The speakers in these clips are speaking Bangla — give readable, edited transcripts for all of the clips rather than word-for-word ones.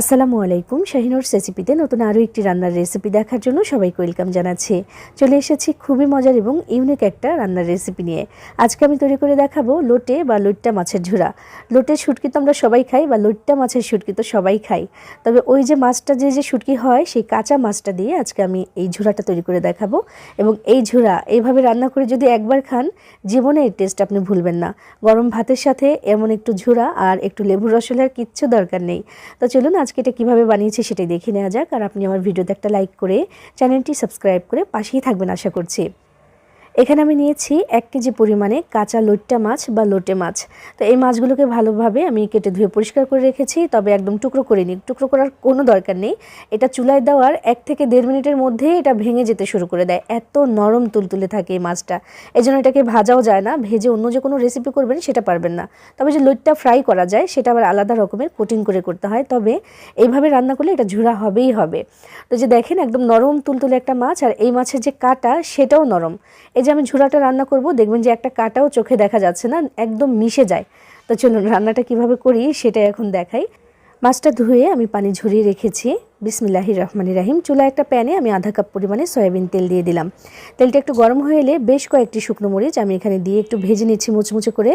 আসসালামু আলাইকুম। শাহিনুর রেসিপিতে নতুন আরও একটি রান্নার রেসিপি দেখার জন্য সবাইকে ওয়েলকাম জানাচ্ছি। চলে এসেছি খুবই মজার এবং ইউনিক একটা রান্নার রেসিপি নিয়ে। আজকে আমি তৈরি করে দেখাবো লোটে বা লইট্টা মাছের ঝুরা। লোটের শুটকি তো আমরা সবাই খাই, বা লইট্টা মাছের শুটকি তো সবাই খাই। তবে ওই যে মাছটা যে শুটকি হয়, সেই কাঁচা মাছটা দিয়ে আজকে আমি এই ঝুরাটা তৈরি করে দেখাবো। এবং এই ঝুরা এইভাবে রান্না করে যদি একবার খান, জীবনে এই টেস্ট আপনি ভুলবেন না। গরম ভাতের সাথে এমন একটু ঝুরা আর একটু লেবুর রসের কিচ্ছু দরকার নেই। তো চলুন আজকে এটা কীভাবে বানিয়েছি সেটাই দেখে নেওয়া যাক। আর আপনি আমার ভিডিওতে একটা লাইক করে চ্যানেলটি সাবস্ক্রাইব করে পাশেই থাকবেন আশা করছি। এখানে আমি নিয়েছি 1 কেজি পরিমাণে কাঁচা লইট্টা মাছ বা লোটে মাছ। তো এই মাছগুলোকে ভালোভাবে আমি কেটে ধুয়ে পরিষ্কার করে রেখেছি, তবে একদম টুকরো করে নিই। টুকরো করার কোনো দরকার নেই। এটা চুলায় দেওয়ার 1 থেকে 1.5 মিনিটের মধ্যেই এটা ভেঙে যেতে শুরু করে দেয়। এত নরম তুলতুলে থাকে এই মাছটা। এজন্য এটাকে ভাজাও যায় না। ভেজে অন্য যে কোনো রেসিপি করবেন সেটা পারবেন না। তবে যে লইট্টা ফ্রাই করা যায় সেটা আবার আলাদা রকমের কোটিং করে করতে হয়। তবে এইভাবে রান্না করলে এটা ঝুরা হবেই হবে। তো যে দেখেন একদম নরম তুলতুলে একটা মাছ, আর এই মাছের যে কাঁটা সেটাও নরম। এই যে আমি ঝুরাটা রান্না করব, দেখবেন যে একটা কাঁটাও চোখে দেখা যাচ্ছে না, একদম মিশে যায়। তো চলুন রান্নাটা কিভাবে করি সেটা এখন দেখাই। মাছটা ধুয়ে আমি পানি ঝরিয়ে রেখেছি। বিসমিল্লাহির রহমানির রহিম। চুলায় একটা প্যানে আমি আধা কাপ পরিমাণে সয়াবিন তেল দিয়ে দিলাম। তেলটা একটু গরম হয়ে এলে বেশ কয়েকটি শুকনো মরিচ আমি এখানে দিয়ে একটু ভেজে নিচ্ছি মুচমুচে করে।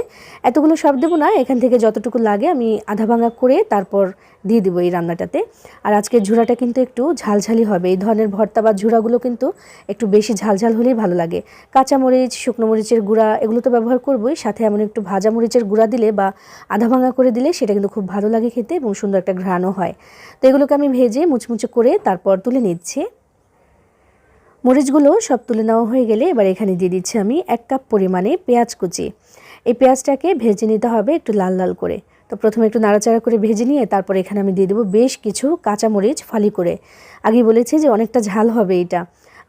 এতগুলো সব দেবো না, এখান থেকে যতটুকু লাগে আমি আধা ভাঙা করে তারপর দিয়ে দেবো এই রান্নাটাতে। আর আজকের ঝুরাটা কিন্তু একটু ঝালঝালি হবে। এই ধরনের ভর্তা বা ঝুরাগুলো কিন্তু একটু বেশি ঝালঝাল হলেই ভালো লাগে। কাঁচা মরিচ, শুকনো মরিচের গুঁড়া এগুলো তো ব্যবহার করবোই, সাথে এমন একটু ভাজা মরিচের গুঁড়া দিলে বা আধা ভাঙা করে দিলে সেটা কিন্তু খুব ভালো লাগে খেতে এবং সুন্দর একটা ঘ্রাণও হয়। তো এগুলোকে আমি ভেজে মুচমুচে করে তারপর তুলে নিচ্ছি। মরিচগুলো সব তুলে নেওয়া হয়ে গেলে এবার এখানে দিয়ে দিচ্ছি আমি 1 কাপ পরিমাণে পেঁয়াজ কুচি। এই পেঁয়াজটাকে ভেজে নিতে হবে একটু লাল লাল করে। তো প্রথমে একটু নাড়াচাড়া করে ভেজে নিয়ে তারপর এখানে আমি দিয়ে দেবো বেশ কিছু কাঁচা মরিচ ফালি করে। আগেই বলেছি যে অনেকটা ঝাল হবে এটা।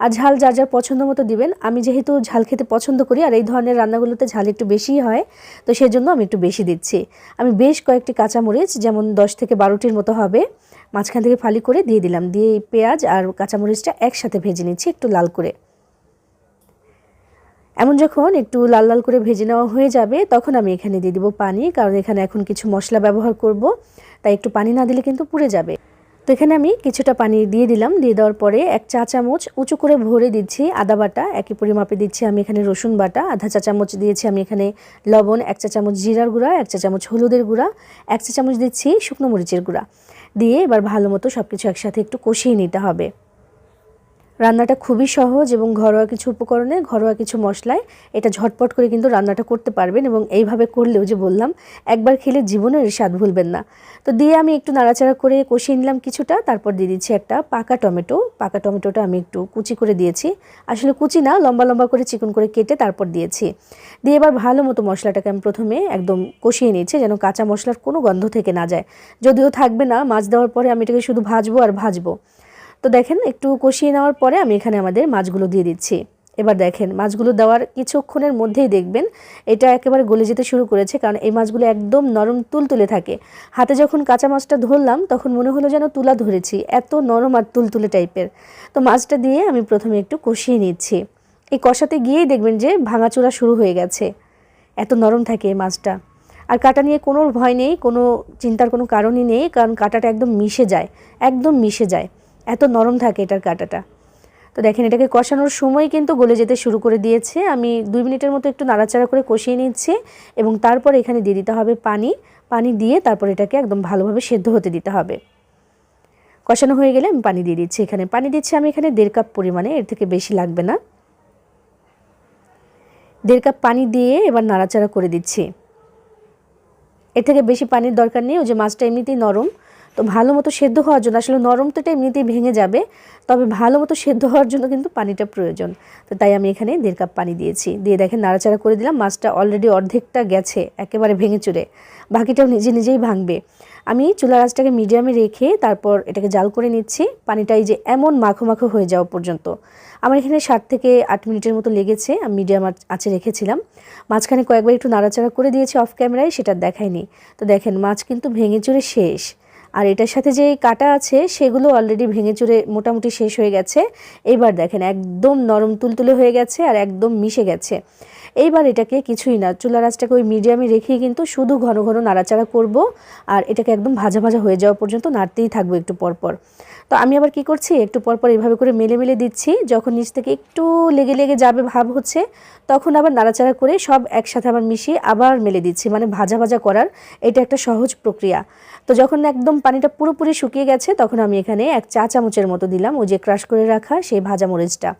আর ঝাল যার যার পছন্দ মতো দিবেন। আমি যেহেতু ঝাল খেতে পছন্দ করি আর এই ধরনের রান্নাগুলোতে ঝাল একটু বেশিই হয়, তো সেজন্য আমি একটু বেশি দিচ্ছি। আমি বেশ কয়েকটি কাঁচামরিচ, যেমন 10 থেকে 12টির মতো হবে, মাঝখান থেকে ফালি করে দিয়ে দিলাম। দিয়ে এই পেঁয়াজ আর কাঁচামরিচটা একসাথে ভেজে নিচ্ছি একটু লাল করে। এমন যখন একটু লাল লাল করে ভেজে নেওয়া হয়ে যাবে তখন আমি এখানে দিয়ে দিব পানি, কারণ এখানে এখন কিছু মশলা ব্যবহার করব, তাই একটু পানি না দিলে কিন্তু পুড়ে যাবে। তো এখানে আমি কিছুটা পানি দিয়ে দিলাম। দিয়ে দেওয়ার পরে 1 চা চামচ উঁচু করে ভরে দিচ্ছি আদা বাটা। একই পরিমাপে দিচ্ছি আমি এখানে রসুন বাটা। আধা চা চামচ দিয়েছি আমি এখানে লবণ, 1 চা চামচ জিরার গুঁড়া, 1 চা চামচ হলুদের গুঁড়া, 1 চা চামচ দিচ্ছি শুকনো মরিচের গুঁড়া। দিয়ে এবার ভালো মতো সব কিছু একসাথে একটু কষিয়ে নিতে হবে। রান্নাটা খুবই সহজ এবং ঘরোয়া কিছু উপকরণে, ঘরোয়া কিছু মশলায় এটা ঝটপট করে কিন্তু রান্নাটা করতে পারবেন। এবং এইভাবে করলেও যে বললাম একবার খেলে জীবনের স্বাদ ভুলবেন না। তো দিয়ে আমি একটু নাড়াচাড়া করে কষিয়ে নিলাম কিছুটা। তারপর দিয়ে দিচ্ছি একটা পাকা টমেটো। পাকা টমেটোটা আমি একটু কুচি করে দিয়েছি, আসলে কুচি না, লম্বা লম্বা করে চিকন করে কেটে তারপর দিয়েছি। দিয়ে এবার ভালো মতো মশলাটাকে আমি প্রথমে একদম কষিয়ে নিয়েছি, যেন কাঁচা মশলার কোনো গন্ধ থেকে না যায়। যদিও থাকবে না, মাছ দেওয়ার পরে আমি এটাকে শুধু ভাজবো আর ভাজবো। তো দেখেন একটু কষিয়ে নেওয়ার পরে আমি এখানে আমাদের মাছগুলো দিয়ে দিচ্ছি। এবার দেখেন মাছগুলো দেওয়ার কিছুক্ষণের মধ্যেই দেখবেন এটা একেবারে গলে যেতে শুরু করেছে, কারণ এই মাছগুলো একদম নরম তুলতুলে থাকে। হাতে যখন কাঁচা মাছটা ধরলাম তখন মনে হলো যেন তুলা ধরেছি, এত নরম আর তুলতুলে টাইপের। তো মাছটা দিয়ে আমি প্রথমে একটু কষিয়ে নিচ্ছি। এই কষাতে গিয়েই দেখবেন যে ভাঙাচোরা শুরু হয়ে গেছে, এত নরম থাকে এই মাছটা। আর কাটা নিয়ে কোনো ভয় নেই, কোনো চিন্তার কোনো কারণই নেই, কারণ কাটাটা একদম মিশে যায়, একদম মিশে যায়, এত নরম থাকে এটার কাঁটাটা। তো দেখেন এটাকে কষানোর সময় কিন্তু গলে যেতে শুরু করে দিয়েছে। আমি 2 মিনিটের মতো একটু নাড়াচাড়া করে কষিয়ে নিচ্ছি এবং তারপর এখানে দিয়ে দিতে হবে পানি। পানি দিয়ে তারপর এটাকে একদম ভালোভাবে সেদ্ধ হতে দিতে হবে। কষানো হয়ে গেলে আমি পানি দিয়ে দিচ্ছি। এখানে পানি দিচ্ছি আমি এখানে 1.5 কাপ পরিমাণে, এর থেকে বেশি লাগবে না। 1.5 কাপ পানি দিয়ে এবার নাড়াচাড়া করে দিচ্ছি। এর থেকে বেশি পানির দরকার নেই, ওই যে মাছটা এমনিতেই নরম। তো ভালো মতো সেদ্ধ হওয়ার জন্য, আসলে নরম তো এটা এমনিতেই ভেঙে যাবে, তবে ভালো মতো সেদ্ধ হওয়ার জন্য কিন্তু পানিটা প্রয়োজন। তো তাই আমি এখানে 1.5 কাপ পানি দিয়েছি। দিয়ে দেখেন নাড়াচাড়া করে দিলাম। মাছটা অলরেডি অর্ধেকটা গেছে একেবারে ভেঙে চুরে, বাকিটাও নিজে নিজেই ভাঙবে। আমি চুলার আঁচটাকে মিডিয়ামে রেখে তারপর এটাকে জাল করে নিচ্ছি। পানিটা এই যে এমন মাখো মাখো হয়ে যাওয়া পর্যন্ত। আমার এখানে 7 থেকে 8 মিনিটের মতো লেগেছে। আমি মিডিয়াম আঁচে রেখেছিলাম। মাঝখানে কয়েকবার একটু নাড়াচাড়া করে দিয়েছি অফ ক্যামেরায়, সেটা দেখায়নি। তো দেখেন মাছ কিন্তু ভেঙে চুরে শেষ। আর এটার সাথে যে কাটা আছে সেগুলো অলরেডি ভেঙে চুরে মোটামুটি শেষ হয়ে গেছে। এবার দেখেন একদম নরম তুলতুলে হয়ে গেছে আর একদম মিশে গেছে। এইবার এটাকে কিছুই না, চুলার আঁচটাকে ওই মিডিয়ামে রেখেই কিন্তু শুধু ঘন ঘন নাড়াচাড়া করব আর এটাকে একদম ভাজা ভাজা হয়ে যাওয়া পর্যন্ত নাড়তেই থাকবো একটু পরপর। তো আমি আবার কি করছি, একটু পরপর এভাবে করে মেলে মেলে দিচ্ছি, যখন নিচ থেকে একটু লেগে লেগে যাবে ভাব হচ্ছে তখন আবার নাড়াচাড়া করে সব একসাথে আবার মিশিয়ে আবার মেলে দিচ্ছি, মানে ভাজা ভাজা করার এটা একটা সহজ প্রক্রিয়া। তো যখন একদম পানিটা পুরোপুরি শুকিয়ে গেছে তখন আমি এখানে 1 চা চামচের মতো দিলাম ওই যে ক্রাশ করে রাখা সেই ভাজা মরিচটা।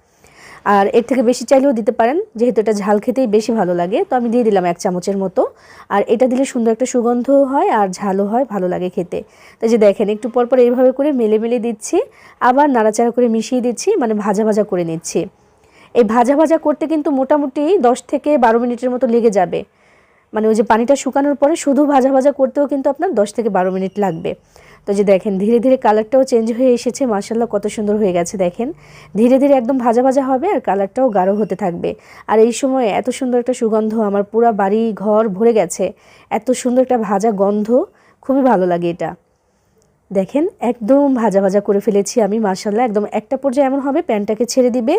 আর এর থেকে বেশি চাইলেও দিতে পারেন, যেহেতু এটা ঝাল খেতেই বেশি ভালো লাগে, তো আমি দিয়ে দিলাম 1 চামচের মতো। আর এটা দিলে সুন্দর একটা সুগন্ধও হয় আর ঝালও হয়, ভালো লাগে খেতে। তো যে দেখেন একটু পরপর এইভাবে করে মেলে মেলে দিচ্ছি, আবার নাড়াচাড়া করে মিশিয়ে দিচ্ছি, মানে ভাজা ভাজা করে নিচ্ছি। এই ভাজা ভাজা করতে কিন্তু মোটামুটি 10 থেকে 12 মিনিটের মতো লেগে যাবে, মানে ওই যে পানিটা শুকানোর পরে শুধু ভাজা ভাজা করতেও কিন্তু আপনার 10 থেকে 12 মিনিট লাগবে। তো যে দেখেন ধীরে ধীরে কালারটাও চেঞ্জ হয়ে এসেছে, মাশাআল্লাহ কত সুন্দর হয়ে গেছে দেখেন। ধীরে ধীরে একদম ভাজা ভাজা হবে আর কালারটাও গাঢ় হতে থাকবে। আর এই সময় এত সুন্দর একটা সুগন্ধ, আমার পুরো বাড়ি ঘর ভরে গেছে এত সুন্দর একটা ভাজা গন্ধ, খুবই ভালো লাগে এটা। দেখেন একদম ভাজা ভাজা করে ফেলেছি আমি, মাশাআল্লাহ একদম একটা পর্যায়ে এমন হবে প্যানটাকে ছেড়ে দিবে,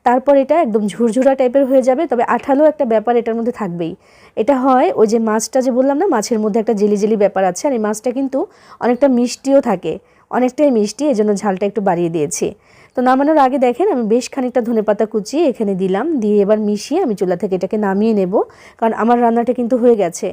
তারপর এটা একদম ঝুরঝুরা টাইপের হয়ে যাবে, তবে আঠালো একটা ব্যাপার এটার মধ্যে থাকবেই। এটা হয় ওই যে মাছটা যে বললাম না, মাছের মধ্যে একটা জেলি জেলি ব্যাপার আছে, আর এই মাছটা কিন্তু অনেকটা মিষ্টিও থাকে, অনেকটাই মিষ্টি, এই জন্য ঝালটা একটু বাড়িয়ে দিয়েছি। তো নামানোর আগে দেখেন আমি বেশ খানিকটা ধনেপাতা কুচি এখানে দিলাম, দিয়ে এবার মিশিয়ে আমি চুলা থেকে এটাকে নামিয়ে নেব, কারণ আমার রান্নাটা কিন্তু হয়ে গেছে।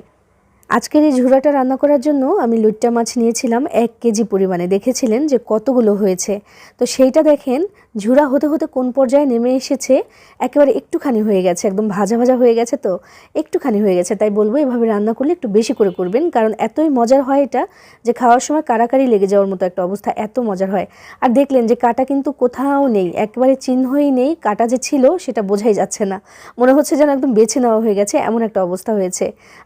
আজকের এই ঝুরাটা রান্না করার জন্য আমি লইট্টা মাছ নিয়েছিলাম 1 কেজি পরিমাণে, দেখেছিলেন যে কতগুলো হয়েছে। তো সেইটা দেখেন ঝুরা হতে হতে কোন পর্যায়ে নেমে এসেছে, একেবারে একটুখানি হয়ে গেছে, একদম ভাজা ভাজা হয়ে গেছে, তো একটুখানি হয়ে গেছে। তাই বলবো এভাবে রান্না করলে একটু বেশি করে করবেন, কারণ এতই মজার হয় এটা যে খাওয়ার সময় কারাকারি লেগে যাওয়ার মতো একটা অবস্থা, এত মজার হয়। আর দেখলেন যে কাটা কিন্তু কোথাও নেই, একেবারে চিহ্নই নেই, কাটা যে ছিল সেটা বোঝাই যাচ্ছে না, মনে হচ্ছে যেন একদম বেছে নেওয়া হয়ে গেছে, এমন একটা অবস্থা হয়েছে।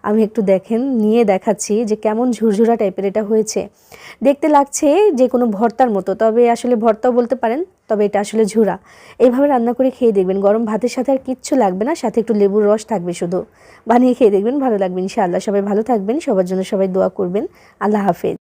আমি একটু দেখেন নিয়ে দেখাচ্ছি যে কেমন ঝুরঝুরা টাইপের এটা হয়েছে, দেখতে লাগছে যে কোনো ভর্তার মতো, তবে আসলে ভর্তাও বলতে পারেন, তবে এটা আসলে ঝুরা। এইভাবে রান্না করে খেয়ে দেখবেন, গরম ভাতের সাথে আর কিচ্ছু লাগবে না, সাথে একটু লেবুর রস থাকবে শুধু, বানিয়ে খেয়ে দেখবেন, ভালো লাগবে ইনশাআল্লাহ। সবাই ভালো থাকবেন, সবার জন্য সবাই দোয়া করবেন। আল্লাহ হাফেজ।